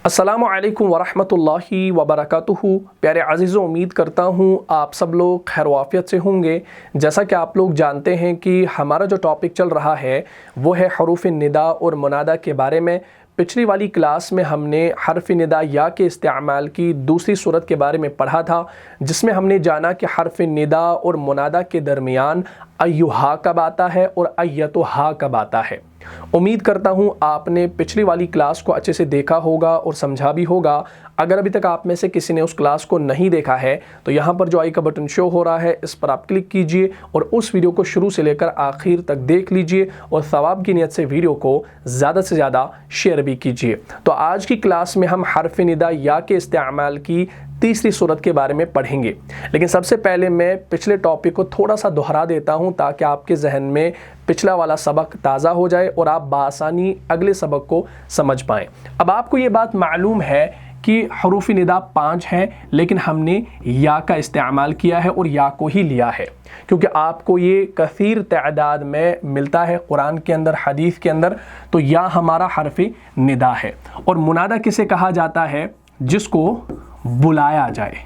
अस्सलामु अलैकुम वरहमतुल्लाहि वबरकातुहू। प्यारे अज़ीज़ों, उम्मीद करता हूँ आप सब लोग खैर वाफ़ियत से होंगे। जैसा कि आप लोग जानते हैं कि हमारा जो टॉपिक चल रहा है वो है हरूफ़ निदा और मुनादा के बारे में। पिछली वाली क्लास में हमने हर्फ़ निदा या के इस्तेमाल की दूसरी सूरत के बारे में पढ़ा था, जिसमें हमने जाना कि हर्फ़ निदा और मुनादा के दरमियान अय्युहा कब आता है और अय्यतुहा कब आता है। उम्मीद करता हूँ आपने पिछली वाली क्लास को अच्छे से देखा होगा और समझा भी होगा। अगर अभी तक आप में से किसी ने उस क्लास को नहीं देखा है तो यहाँ पर जो आई का बटन शो हो रहा है इस पर आप क्लिक कीजिए और उस वीडियो को शुरू से लेकर आखिर तक देख लीजिए और सवाब की नियत से वीडियो को ज़्यादा से ज़्यादा शेयर भी कीजिए। तो आज की क्लास में हम हर्फ़ निदा या के इस्तेमाल की तीसरी सूरत के बारे में पढ़ेंगे। लेकिन सबसे पहले मैं पिछले टॉपिक को थोड़ा सा दोहरा देता हूं ताकि आपके जहन में पिछला वाला सबक ताज़ा हो जाए और आप बआसानी अगले सबक को समझ पाएँ। अब आपको ये बात मालूम है कि हरूफ़ निदा 5 हैं, लेकिन हमने या का इस्तेमाल किया है और या को ही लिया है क्योंकि आपको ये कसीर तादाद में मिलता है कुरान के अंदर, हदीस के अंदर। तो या हमारा हर्फ़ निदा है। और मुनादा किसे कहा जाता है? जिसको बुलाया जाए,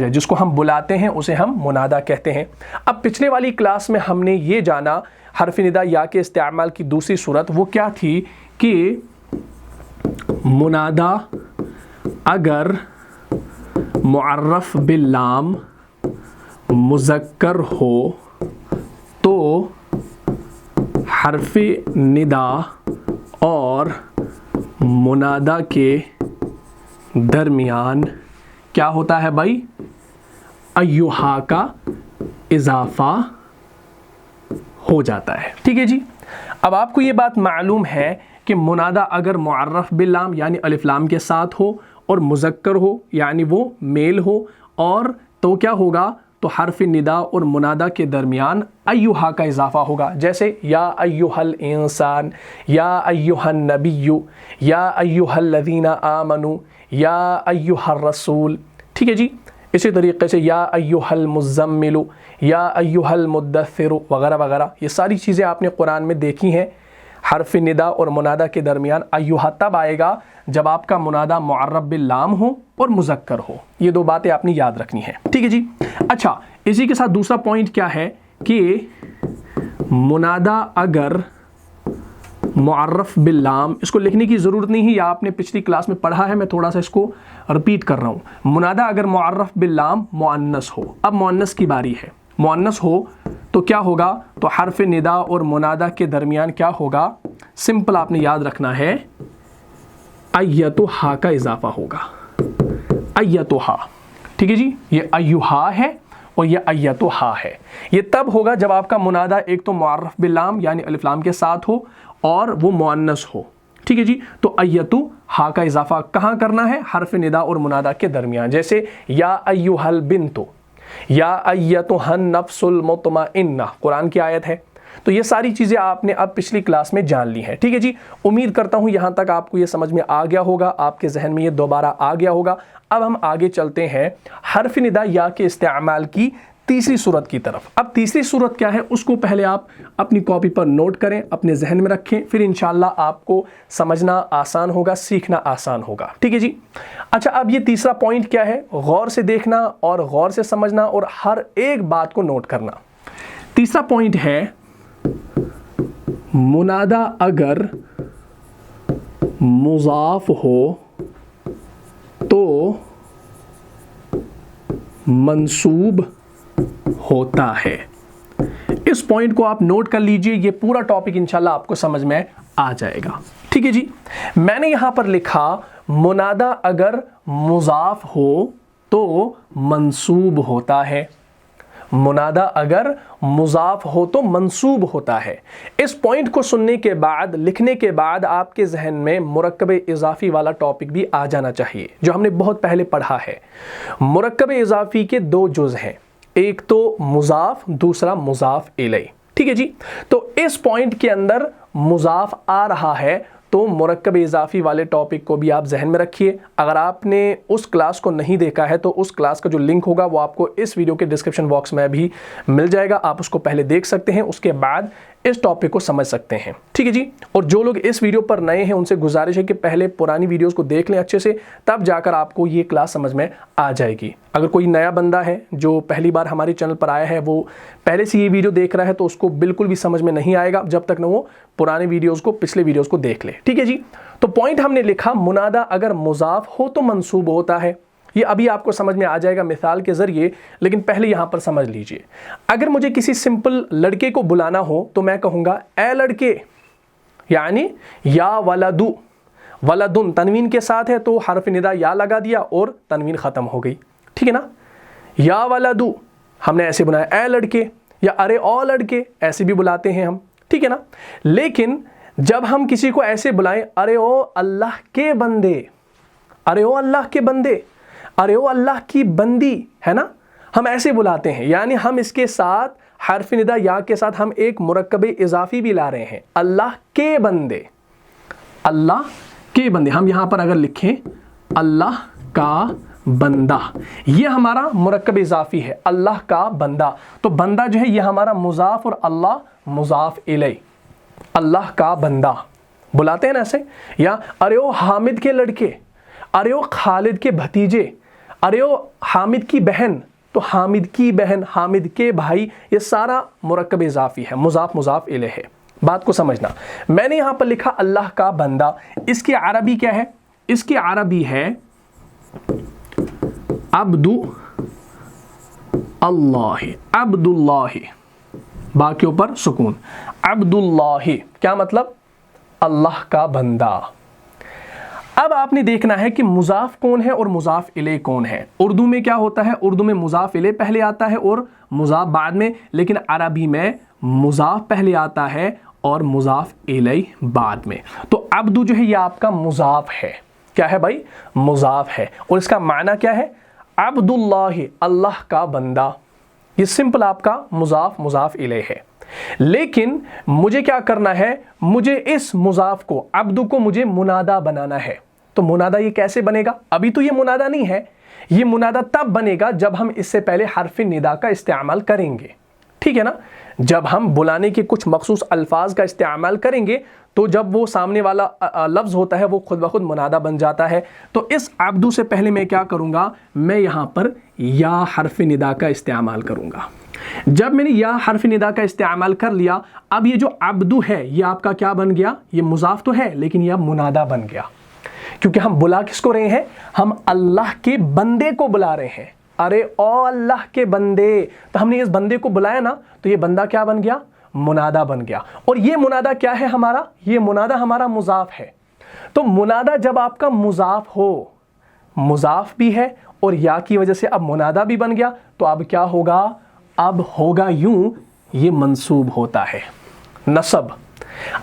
जिसको हम बुलाते हैं उसे हम मुनादा कहते हैं। अब पिछले वाली क्लास में हमने ये जाना हर्फ़ निदा या के इस्तेमाल की दूसरी सूरत वो क्या थी कि मुनादा अगर मुअर्रफ बिल्लाम मुज़क्कर हो तो हर्फ़ निदा और मुनादा के दरमियान क्या होता है भाई? अय्युहा का इजाफा हो जाता है। ठीक है जी। अब आपको ये बात मालूम है कि मुनादा अगर मुअर्रफ बिल्लाम यानी अलिफ लाम के साथ हो और मुज़क्कर हो यानी वो मेल हो और तो क्या होगा? तो हर्फ़ निदा और मुनादा के दरमियान अय्युहा का इजाफा होगा। जैसे या अय्युहल इंसान, या अय्युहन नबिय्यु, या अय्युहल लज़ीना आमनु, या अय्युहर रसूल। ठीक है जी। इसी तरीके से या अय्युहल मुज़म्मिलु, या अय्युहल मुद्दस्सिरु वगैरह वगैरह। ये सारी चीज़ें आपने कुरान में देखी हैं। हर्फ़ निदा और मुनादा के दरमियान अय्युहा तब आएगा जब आपका मुनादा मुअर्रफ बिल्लाम हो और मुज़क्कर हो। ये दो बातें आपने याद रखनी है। ठीक है जी। अच्छा, इसी के साथ दूसरा पॉइंट क्या है कि मुनादा अगर मुअर्रफ बिल्लाम, इसको लिखने की ज़रूरत नहीं है, या आपने पिछली क्लास में पढ़ा है, मैं थोड़ा सा इसको रिपीट कर रहा हूँ। मुनादा अगर मुअर्रफ बिल्लाम मुअन्नस हो, अब मुअन्नस की बारी है। मुअन्नस हो तो क्या होगा? तो हर्फ़ निदा और मुनादा के दरमियान क्या होगा? सिंपल आपने याद रखना है, अय्यतुहा का इजाफा होगा। अय्यतुहा। ठीक है जी। ये अय्युहा है और ये अय्यतुहा है। ये तब होगा जब आपका मुनादा एक तो मुअर्रफ बिल्लाम यानी अलिफ लाम के साथ हो और वो मुअन्नस हो। ठीक है जी। तो अय्यतुहा का इजाफा कहाँ करना है? हर्फ़ निदा और मुनादा के दरमियान। जैसे या अय्युहल बिन्तु, या अय्यतुहन नफ्सुल मुतमइन्ना, कुरान की आयत है। तो ये सारी चीज़ें आपने अब पिछली क्लास में जान ली हैं। ठीक है जी। उम्मीद करता हूँ यहाँ तक आपको ये समझ में आ गया होगा, आपके जहन में ये दोबारा आ गया होगा। अब हम आगे चलते हैं हर्फ़ निदा या के इस्तेमाल की तीसरी सूरत की तरफ। अब तीसरी सूरत क्या है उसको पहले आप अपनी कॉपी पर नोट करें, अपने जहन में रखें, फिर इंशाल्लाह आपको समझना आसान होगा, सीखना आसान होगा। ठीक है जी। अच्छा, अब ये तीसरा पॉइंट क्या है? गौर से देखना और गौर से समझना और हर एक बात को नोट करना। तीसरा पॉइंट है मुनादा अगर मुज़ाफ हो तो मंसूब होता है। इस पॉइंट को आप नोट कर लीजिए, ये पूरा टॉपिक इंशाल्लाह आपको समझ में आ जाएगा। ठीक है जी। मैंने यहां पर लिखा मुनादा अगर मुज़ाफ हो तो मंसूब होता है। मुनादा अगर मुज़ाफ हो तो मंसूब होता है। इस पॉइंट को सुनने के बाद, लिखने के बाद आपके जहन में मुरक्कब इज़ाफ़ी वाला टॉपिक भी आ जाना चाहिए जो हमने बहुत पहले पढ़ा है। मुरक्कब इज़ाफ़ी के दो जुज़ हैं, एक तो मुज़ाफ, दूसरा मुज़ाफ इलैह। ठीक है जी। तो इस पॉइंट के अंदर मुज़ाफ आ रहा है तो मुरक्कब इज़ाफ़ी वाले टॉपिक को भी आप जहन में रखिए। अगर आपने उस क्लास को नहीं देखा है तो उस क्लास का जो लिंक होगा वो आपको इस वीडियो के डिस्क्रिप्शन बॉक्स में भी मिल जाएगा, आप उसको पहले देख सकते हैं। उसके बाद इस टॉपिक को समझ सकते हैं। ठीक है जी। और जो लोग इस वीडियो पर नए हैं उनसे गुजारिश है कि पहले पुरानी वीडियोस को देख लें अच्छे से, तब जाकर आपको ये क्लास समझ में आ जाएगी। अगर कोई नया बंदा है जो पहली बार हमारे चैनल पर आया है, वो पहले से ये वीडियो देख रहा है, तो उसको बिल्कुल भी समझ में नहीं आएगा जब तक ना वो पुराने वीडियोज़ को, पिछले वीडियोज़ को देख ले। ठीक है जी। तो पॉइंट हमने लिखा, मुनादा अगर मुज़ाफ हो तो मंसूब होता है। ये अभी आपको समझ में आ जाएगा मिसाल के ज़रिए, लेकिन पहले यहाँ पर समझ लीजिए। अगर मुझे किसी सिंपल लड़के को बुलाना हो तो मैं कहूँगा ए लड़के, यानी या वलदु, वलदुन तनवीन के साथ है तो हर्फ निदा या लगा दिया और तनवीन ख़त्म हो गई। ठीक है ना। या वलदु हमने ऐसे बुलाया, ए लड़के या अरे ओ लड़के, ऐसे भी बुलाते हैं हम। ठीक है ना। लेकिन जब हम किसी को ऐसे बुलाएं, अरे ओ अल्लाह के बंदे, अरे ओ अल्लाह के बंदे, अरे ओ अल्लाह की बंदी, है ना, हम ऐसे बुलाते हैं। यानी हम इसके साथ हर्फ निदा या के साथ हम एक मुरक्कब इजाफी भी ला रहे हैं, अल्लाह के बंदे, अल्लाह के बंदे। हम यहाँ पर अगर लिखें अल्लाह का बंदा, ये हमारा मुरक्कब इजाफी है, अल्लाह का बंदा। तो बंदा जो है ये हमारा मुजाफ और अल्लाह मुजाफ इलै, अल्लाह का बंदा बुलाते हैं ना ऐसे। या अरे ओ हामिद के लड़के, अरे ओ खालिद के भतीजे, अरे ओ हामिद की बहन, तो हामिद की बहन, हामिद के भाई, ये सारा मुरक्कब इजाफी है, मुजाफ मुजाफ इलै है। बात को समझना। मैंने यहाँ पर लिखा अल्लाह का बंदा, इसकी अरबी क्या है? इसकी अरबी है अब्दु अल्लाह, अब्दुल्लाह, बा के ऊपर सुकून, अब्दुल्लाह, क्या मतलब? अल्लाह का बंदा। अब आपने देखना है कि मुजाफ कौन है और मुजाफ इले कौन है। उर्दू में क्या होता है? उर्दू में मुजाफ इले पहले आता है और मुजाफ बाद में, लेकिन अरबी में मुजाफ पहले आता है और मुजाफ इले बाद में। तो अब्दु जो है ये आपका मुजाफ है। क्या है भाई? मुजाफ है। और इसका माना क्या है? अब्दुल्लाह, अल्लाह का बंदा। ये सिंपल आपका मुजाफ मुजाफ इले है। लेकिन मुझे क्या करना है? मुझे इस मुजाफ को, अब्दु को, मुझे मुनादा बनाना है। तो मुनादा ये कैसे बनेगा? अभी तो ये मुनादा नहीं है, ये मुनादा तब बनेगा जब हम इससे पहले हर्फ निदा का इस्तेमाल करेंगे। ठीक है ना। जब हम बुलाने के कुछ मखसूस अल्फाज का इस्तेमाल करेंगे तो जब वो सामने वाला लफ्ज़ होता है वो खुद ब खुद मुनादा बन जाता है। तो इस अब्दु से पहले मैं क्या करूँगा? मैं यहाँ पर या हर्फ निदा का इस्तेमाल करूँगा। जब मैंने या हर्फ निदा का इस्तेमाल कर लिया, अब ये जो अब्दु है ये आपका क्या बन गया? ये मुजाफ तो है लेकिन ये अब मुनादा बन गया, क्योंकि हम बुला किसको रहे हैं? हम अल्लाह के बंदे को बुला रहे हैं। अरे ओ अल्लाह के बंदे, तो हमने इस बंदे को बुलाया ना, तो ये बंदा क्या बन गया? मुनादा बन गया। और ये मुनादा क्या है हमारा? ये मुनादा हमारा मुजाफ है। तो मुनादा जब आपका मुजाफ हो, मुजाफ भी है और या की वजह से अब मुनादा भी बन गया, तो अब क्या होगा? अब होगा यूं, ये मंसूब होता है, नसब।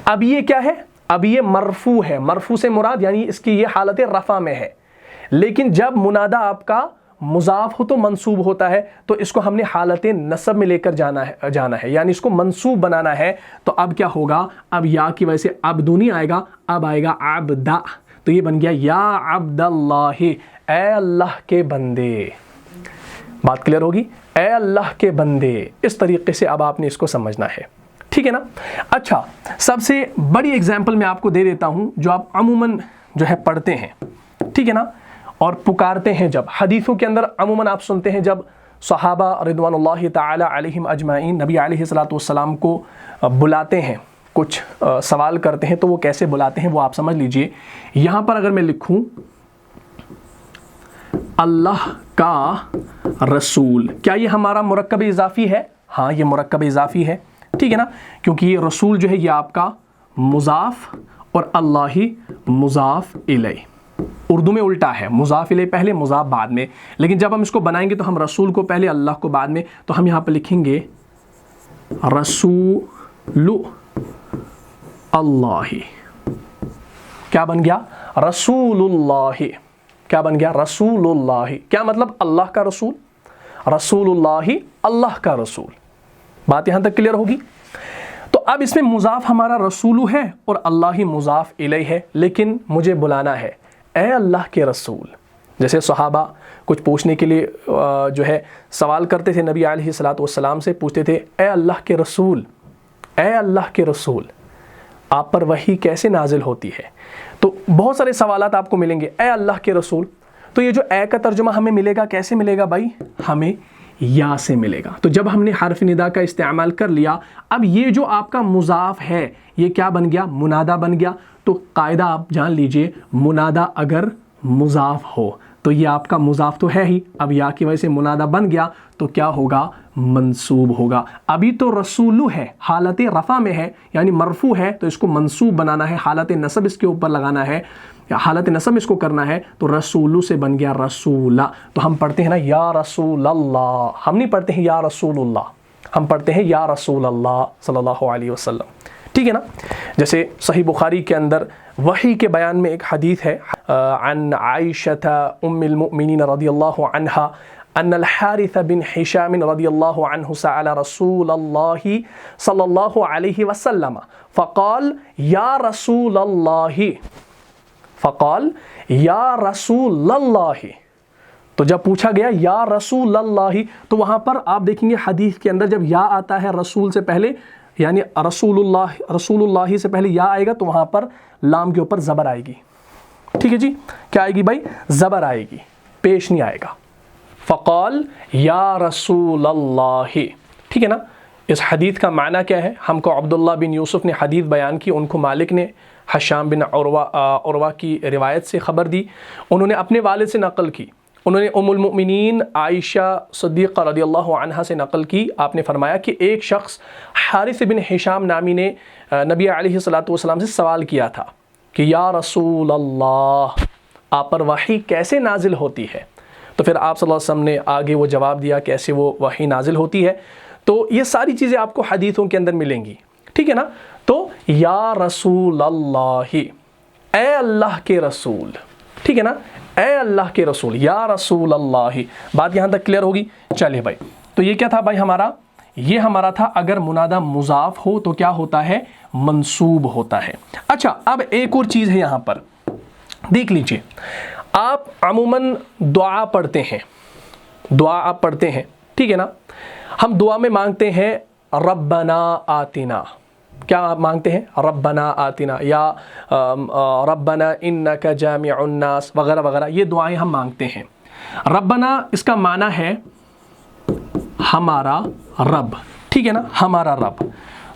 अब ये क्या है? अब ये मरफू है। मरफू से मुराद यानी इसकी ये हालत रफ़ा में है। लेकिन जब मुनादा आपका मुजाफ हो तो मंसूब होता है, तो इसको हमने हालत नसब में लेकर जाना है, यानी इसको मंसूब बनाना है। तो अब क्या होगा? अब या की वजह से अब्दु नहीं आएगा, अब आएगा अब्दा। तो ये बन गया या अब्दल्लाह, ए अल्लाह के बंदे। बात क्लियर होगी? ए अल्लाह के बंदे। इस तरीके से अब आपने इसको समझना है। ठीक है ना। अच्छा, सबसे बड़ी एग्जाम्पल मैं आपको दे देता हूं जो आप अमूमन जो है पढ़ते हैं, ठीक है ना, और पुकारते हैं। जब हदीसों के अंदर अमूमन आप सुनते हैं जब सहाबा रिदवानुल्लाहि ताला अलैहिम अजमाइन नबी अलैहिस्सलातु वस्सलाम को बुलाते हैं, कुछ सवाल करते हैं, तो वो कैसे बुलाते हैं वो आप समझ लीजिए। यहाँ पर अगर मैं लिखूं अल्लाह का रसूल, क्या ये हमारा मुरक्कब इजाफी है? हाँ, ये मुरक्कब इजाफी है। ठीक है ना, क्योंकि ये रसूल जो है ये आपका मुजाफ और अल्लाह ही मुजाफ इलै। उर्दू में उल्टा है, मुजाफ इलै पहले मुजाफ बाद में, लेकिन जब हम इसको बनाएंगे तो हम रसूल को पहले अल्लाह को बाद में। तो हम यहाँ पर लिखेंगे रसूलु अल्लाह। क्या बन गया? रसूलुल्लाह। क्या बन गया? रसूलुल्लाह। क्या मतलब? अल्लाह का रसूल, रसूलुल्लाह, अल्लाह का रसूल। बात यहां तक क्लियर होगी? तो अब इसमें मुजाफ हमारा रसूलु है और अल्लाह ही मुजाफ इलै है, लेकिन मुझे बुलाना है ए अल्लाह के रसूल। जैसे सहाबा कुछ पूछने के लिए जो है सवाल करते थे, नबी अलैहिस्सलातु वस्सलाम से पूछते थे ए अल्लाह के रसूल, اے اللہ کے رسول آپ پر وحی کیسے نازل ہوتی ہے؟ تو بہت سارے سوالات آپ کو ملیں گے، اے اللہ کے رسول، تو یہ جو اے کا ترجمہ ہمیں ملے گا کیسے ملے گا بھائی؟ ہمیں یا سے ملے گا۔ تو جب ہم نے حرف ندا کا استعمال کر لیا، اب یہ جو آپ کا مضاف ہے یہ کیا بن گیا؟ منادا بن گیا۔ تو قاعدہ آپ جان لیجئے، منادا اگر مضاف ہو تو یہ آپ کا مضاف تو ہے ہی، اب یا کی وجہ سے منادا بن گیا تو کیا ہوگا؟ منصوب ہوگا۔ ابھی تو رسولو ہے، حالت رفع میں ہے یعنی مرفوع ہے، تو اس کو منصوب بنانا ہے، حالت نصب اس کے اوپر لگانا ہے، حالت نصب اس کو کرنا ہے، تو رسولو سے بن گیا رسولا۔ تو ہم پڑھتے ہیں نا یا رسول اللہ، ہم نہیں پڑھتے ہیں یا رسول اللہ، ہم پڑھتے ہیں یا رسول اللہ صلی اللہ علیہ وسلم، ٹھیک ہے نا؟ جیسے صحیح بخاری کے اندر وحی کے بیان میں ایک حدیث ہے، عن عائشہ ام المؤمنین رضی اللہ عنہا ان الحارث بن حشام رضی اللہ عنہ سأل رسول اللہ صلی اللہ علیہ وسلم فقال یا رسول اللہ، فقال یا رسول اللہ، تو جب پوچھا گیا یا رسول اللہ تو وہاں پر آپ دیکھیں گے حدیث کے اندر جب یا آتا ہے رسول سے پہلے، یعنی رسول اللہ سے پہلے یا آئے گا تو وہاں پر لام کے اوپر زبر آئے گی، ٹھیک ہے جی؟ کیا آئے گی بھائی؟ زبر آئے گی، پیش نہیں آئے گا۔ فقال یا رسول اللہ، ٹھیک ہے نا؟ اس حدیث کا معنی کیا ہے؟ ہم کو عبداللہ بن یوسف نے حدیث بیان کی، ان کو مالک نے حشام بن عروہ کی روایت سے خبر دی، انہوں نے اپنے والد سے نقل کی، انہوں نے ام المؤمنین عائشہ صدیقہ رضی اللہ عنہا سے نقل کی، آپ نے فرمایا کہ ایک شخص حارث بن حشام نامی نے نبی علیہ الصلوۃ والسلام سے سوال کیا تھا کہ یا رسول اللہ آپ پر وحی کیسے نازل ہوتی ہے؟ تو پھر آپ صلی اللہ علیہ وسلم نے آگے وہ جواب دیا کیسے وہ وحی نازل ہوتی ہے۔ تو یہ ساری چیزیں آپ کو حدیثوں کے اندر ملیں گی، ٹھیک ہے نا؟ تو یا رسول اللہ، اے اللہ کے رسول، ٹھیک ہے نا؟ اے اللہ کے رسول، یا رسول اللہ، بات یہاں تک کلیئر ہوگی؟ چلے بھائی، تو یہ کیا تھا بھائی ہمارا؟ یہ ہمارا تھا اگر منادہ مضاف ہو تو کیا ہوتا ہے؟ منصوب ہوتا ہے۔ اچھا، اب ایک اور چیز ہے یہاں پر دیکھ لیجئے، آپ عموماً دعا پڑھتے ہیں، دعا آپ پڑھتے ہیں، ٹھیک ہے نا؟ ہم دعا میں مانگتے ہیں ربنا آتنا، کیا مانگتے ہیں؟ ربنا آتنا، یا ربنا انک جامع الناس وغیرہ وغیرہ، یہ دعائیں ہم مانگتے ہیں۔ ربنا اس کا معنی ہے ہمارا رب، ٹھیک ہے نا؟ ہمارا رب،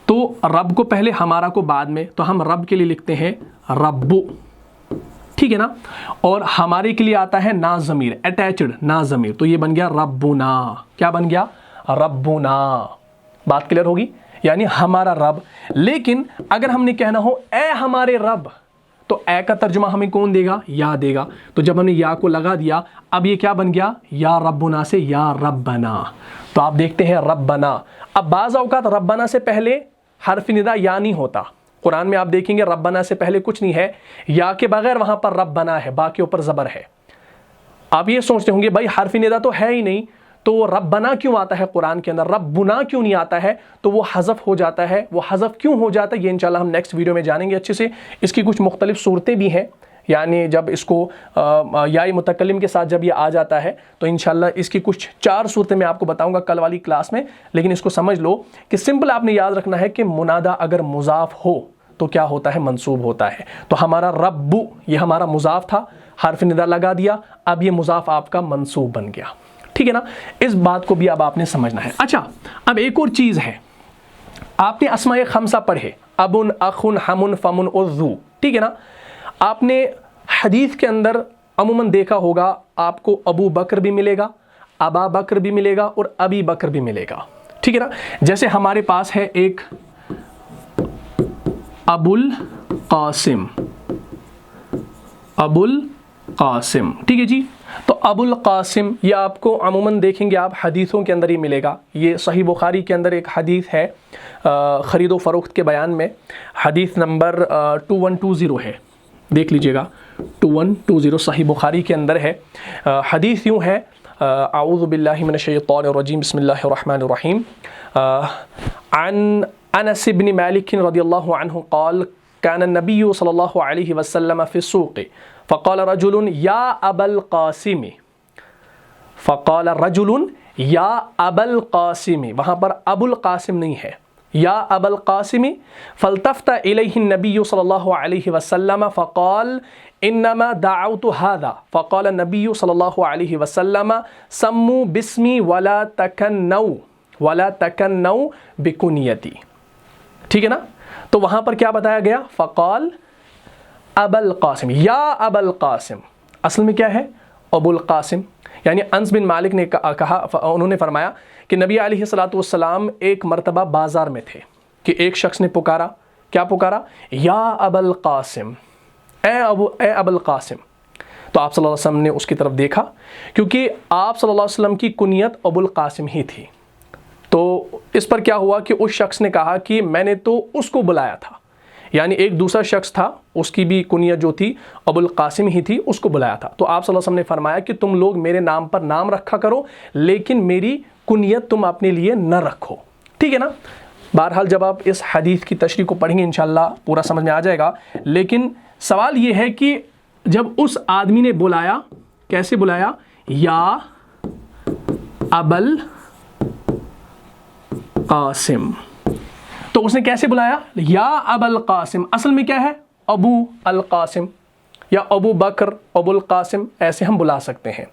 تو رب کو پہلے ہمارا کو بعد میں، تو ہم رب کے لیے لکھتے ہیں ربو، ٹھیک ہے نا؟ اور ہمارے کے لیے آتا ہے نا ضمیر، اٹیچڈ نا ضمیر، تو یہ بن گیا ربنا، کیا بن گیا؟ ربنا، بات کلیئر ہوگی؟ یعنی ہمارا رب۔ لیکن اگر ہم نے کہنا ہو اے ہمارے رب، تو اے کا ترجمہ ہمیں کون دے گا؟ یا دے گا۔ تو جب ہم نے یا کو لگا دیا، اب یہ کیا بن گیا؟ یا ربنا سے یا ربنا، تو آپ دیکھتے ہیں ربنا۔ اب بعض اوقات ربنا سے پہلے حرف ندا یا نہیں ہوتا، قرآن میں آپ دیکھیں گے ربنا سے پہلے کچھ نہیں ہے، یا کے بغیر وہاں پر ربنا ہے، با کے اوپر زبر ہے۔ آپ یہ سوچتے ہوں گے بھائی حرف ندا تو ہے ہی نہیں، تو ربنا کیوں آتا ہے قرآن کے اندر، ربنا کیوں نہیں آتا ہے؟ تو وہ حذف ہو جاتا ہے، وہ حذف کیوں ہو جاتا ہے یہ انشاءاللہ ہم نیکسٹ ویڈیو میں جانیں گے اچھے سے۔ اس کی کچھ مختلف صورتیں بھی ہیں، یعنی جب اس کو یا متکلم کے ساتھ جب یہ آ جاتا ہے تو انشاءاللہ اس کی کچھ 4 صورتیں میں آپ کو بتاؤں گا کل والی کلاس میں، لیکن اس کو سمجھ لو کہ سمپل آپ نے یاد رکھنا ہے کہ منادہ اگر مضاف ہو تو کیا ہوتا ہے؟ منصوب ہوتا ہے۔ تو ہمارا ربو یہ ہمارا مضاف تھا، حرف ندا لگا دیا، اب یہ مضاف آپ کا منصوب بن گیا، ٹھیک ہے نا؟ اس بات کو بھی اب آپ نے سمجھنا ہے۔ اچھا، اب ایک اور چیز ہے، آپ نے اسماء خمسہ پڑھے، ابن، اخن، ہمن، فمن اور ذو، ٹھیک ہے نا؟ آپ نے حدیث کے اندر عموماً دیکھا ہوگا آپ کو ابو بکر بھی ملے گا، ابا بکر بھی ملے گا اور ابی بکر بھی ملے گا، ٹھیک ہے نا؟ جیسے ہمارے پاس ہے ایک ابو القاسم، ابو القاسم، ٹھیک ہے جی؟ تو ابو القاسم یہ آپ کو عموماً دیکھیں گے آپ حدیثوں کے اندر ہی ملے گا۔ یہ صحیح بخاری کے اندر ایک حدیث ہے خرید و فروخت کے بیان میں، حدیث نمبر 2120 ہے، دیکھ لیجئے گا 2120 صحیح بخاری کے اندر ہے۔ حدیث یوں ہے، اعوذ باللہ من الشیطان الرجیم، بسم اللہ الرحمن الرحیم، عن انس بن مالک رضی اللہ عنہ قال كان النبي صلی اللہ علیہ وسلم في السوق فقال رجل یا ابا القاسم، فقال رجل یا ابا القاسم، وہاں پر ابو القاسم نہیں ہے، या अबल कासिम फल्तफ्त इलैहि नबी सल्लल्लाहु अलैहि वसल्लम फ़क़ाल इन्नमा दअउतु हादा फ़क़ाल नबी सल्लल्लाहु अलैहि वसल्लम सम्मू बिस्मी वला तकन्नऊ बिकुनियती। ठीक है ना। तो वहाँ पर क्या बताया गया, फ़क़ाल अबल कासिम, या अबल कासिम, असल में क्या है अबुल कासिम। यानी अनस बिन मालिक ने कहा, उन्होंने फरमाया कि नबी अलैहिस्सलातु वस्सलाम एक मरतबा बाज़ार में थे कि एक शख्स ने पुकारा, क्या पुकारा, या अबल कासिम, ए अबुल कासिम। तो आप सल्लल्लाहु अलैहि वसल्लम ने उसकी तरफ देखा, क्योंकि आप सल्लल्लाहु अलैहि वसल्लम की कुनियत अबुल कासिम ही थी। तो इस पर क्या हुआ कि उस शख्स ने कहा कि मैंने तो उसको बुलाया था, यानी एक दूसरा शख्स था, उसकी भी कुनियत जो थी अबुल कासिम ही थी, उसको बुलाया था। तो आप सल्लल्लाहु अलैहि वसल्लम ने फरमाया कि तुम लोग मेरे नाम पर नाम रखा करो, लेकिन मेरी कुनियत तुम अपने लिए न रखो। ठीक है ना। बहरहाल जब आप इस हदीस की तशरीह को पढ़ेंगे इंशाअल्लाह पूरा समझ में आ जाएगा। लेकिन सवाल ये है कि जब उस आदमी ने बुलाया, कैसे बुलाया, या अबल कासिम, तो उसने कैसे बुलाया, या अबल कासिम, असल में क्या है अबू अल कासिम या अबू बकर अबुल कासिम, ऐसे हम बुला सकते हैं।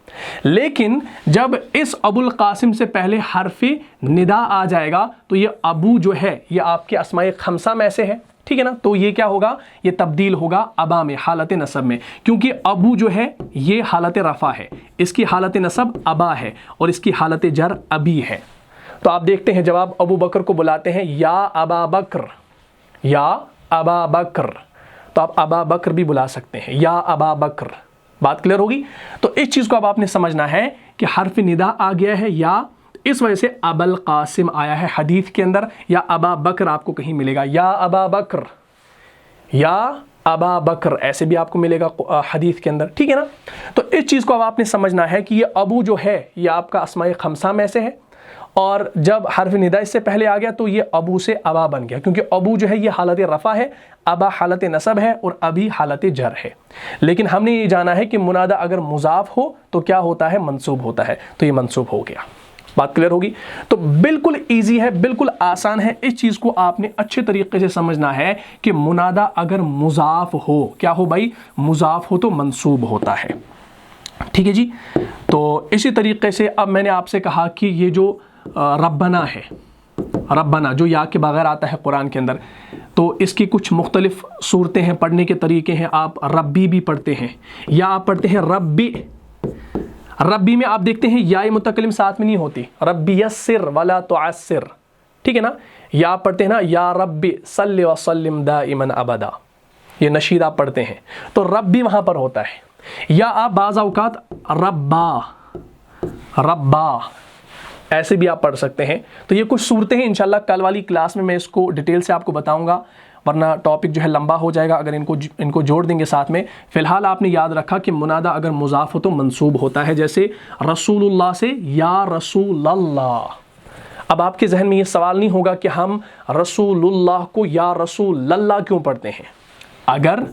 लेकिन जब इस अबुल कासिम से पहले हरफ़े निदा आ जाएगा तो ये अबू जो है ये आपके अस्माए खमसा में से है। ठीक है ना। तो ये क्या होगा, ये तब्दील होगा अबा में, हालत नसब में, क्योंकि अबू जो है ये हालत रफ़ा है, इसकी हालत नसब अबा है और इसकी हालत जर अबी है। तो आप देखते हैं जब आप अबू बकर को बुलाते हैं या अबा बकर, या अबा बकर, तो आप अबा बकर भी बुला सकते हैं, या अबा बकर। बात क्लियर होगी। तो इस चीज़ को अब आपने समझना है कि हर्फ निदा आ गया है या, इस वजह से अबल कासिम आया है हदीस के अंदर, या अबा बकर आपको कहीं मिलेगा, या अबा बकर, या अबा बकर, ऐसे भी आपको मिलेगा हदीस के अंदर। ठीक है ना। तो इस चीज़ को अब आपने समझना है कि ये अबू जो है ये आपका अस्माए खमसा में से है, और जब हर्फ निदा इससे पहले आ गया तो ये अबू से अबा बन गया, क्योंकि अबू जो है ये हालत रफ़ा है, अबा हालत नसब है और अबी हालत जर है। लेकिन हमने ये जाना है कि मुनादा अगर मुज़ाफ हो तो क्या होता है, मंसूब होता है, तो ये मंसूब हो गया। बात क्लियर होगी। तो बिल्कुल ईजी है, बिल्कुल आसान है। इस चीज़ को आपने अच्छे तरीके से समझना है कि मुनादा अगर मुज़ाफ हो, क्या हो भाई, मुज़ाफ हो तो मंसूब होता है। ठीक है जी। तो इसी तरीके से अब मैंने आपसे कहा कि ये जो रब्बना है, रब्बना जो या के बगैर आता है कुरान के अंदर, तो इसकी कुछ मुख्तलिफ सूरतें हैं, पढ़ने के तरीके हैं। आप रब्बी भी पढ़ते हैं या आप पढ़ते हैं रब्बी। रब्बी में आप देखते हैं या मुतकल्लिम साथ में नहीं होती, रब्बी यस्सिर वला तुअस्सिर। ठीक है ना। या आप पढ़ते हैं ना, या रब्बी सल्लि व सल्लिम दाइमन अबदा, ये नशीद आप पढ़ते हैं, तो रब्बी वहाँ पर होता है। या आप बाज़ औक़ात रब्बा, रब्बा ऐसे भी आप पढ़ सकते हैं। तो ये कुछ सूरतें हैं, इंशाल्लाह कल वाली क्लास में मैं इसको डिटेल से आपको बताऊंगा, वरना टॉपिक जो है लंबा हो जाएगा अगर इनको जोड़ देंगे साथ में। फ़िलहाल आपने याद रखा कि मुनादा अगर मुज़ाफ़ हो तो मंसूब होता है, जैसे रसूलुल्लाह से या रसूलल्लाह। अब आपके जहन में ये सवाल नहीं होगा कि हम रसूलुल्लाह को या रसूलल्लाह क्यों पढ़ते हैं। अगर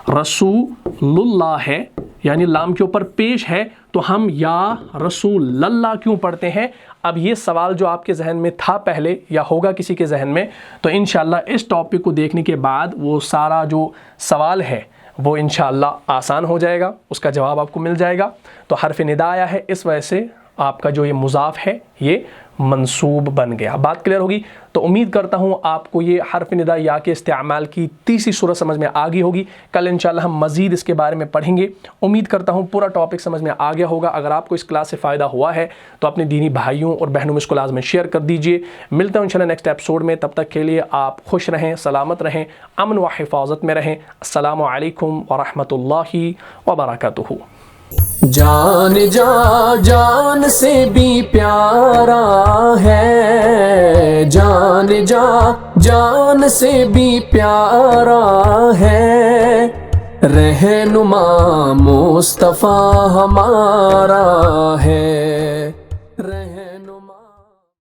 रसूलुल्लाह है यानी लाम के ऊपर पेश है तो हम या रसूलल्लाह क्यों पढ़ते हैं। अब ये सवाल जो आपके जहन में था पहले या होगा किसी के जहन में, तो इंशाअल्लाह इस टॉपिक को देखने के बाद वो सारा जो सवाल है वो इंशाअल्लाह आसान हो जाएगा, उसका जवाब आपको मिल जाएगा। तो हर्फ निदा आया है, इस वजह से आपका जो ये मुज़ाफ़ है ये मंसूब बन गया। बात क्लियर होगी। तो उम्मीद करता हूँ आपको ये हर्फ निदा या के इस्तेमाल की तीसरी सूरत समझ में आ गई होगी। कल इंशाल्लाह हम मज़ीद इसके बारे में पढ़ेंगे। उम्मीद करता हूँ पूरा टॉपिक समझ में आ गया होगा। अगर आपको इस क्लास से फ़ायदा हुआ है तो अपने दीनी भाइयों और बहनों में इसको लाज़मी शेयर कर दीजिए। मिलता हूँ इंशाल्लाह नेक्स्ट एपिसोड में, तब तक के लिए आप खुश रहें, सलामत रहें, अमन व हिफाज़त में रहें। अस्सलामु अलैकुम व रहमतुल्लाहि व बरकातुहू। जान जा जान से भी प्यारा है, जान जा जान से भी प्यारा है, रहनुमा मुस्तफ़ा हमारा है।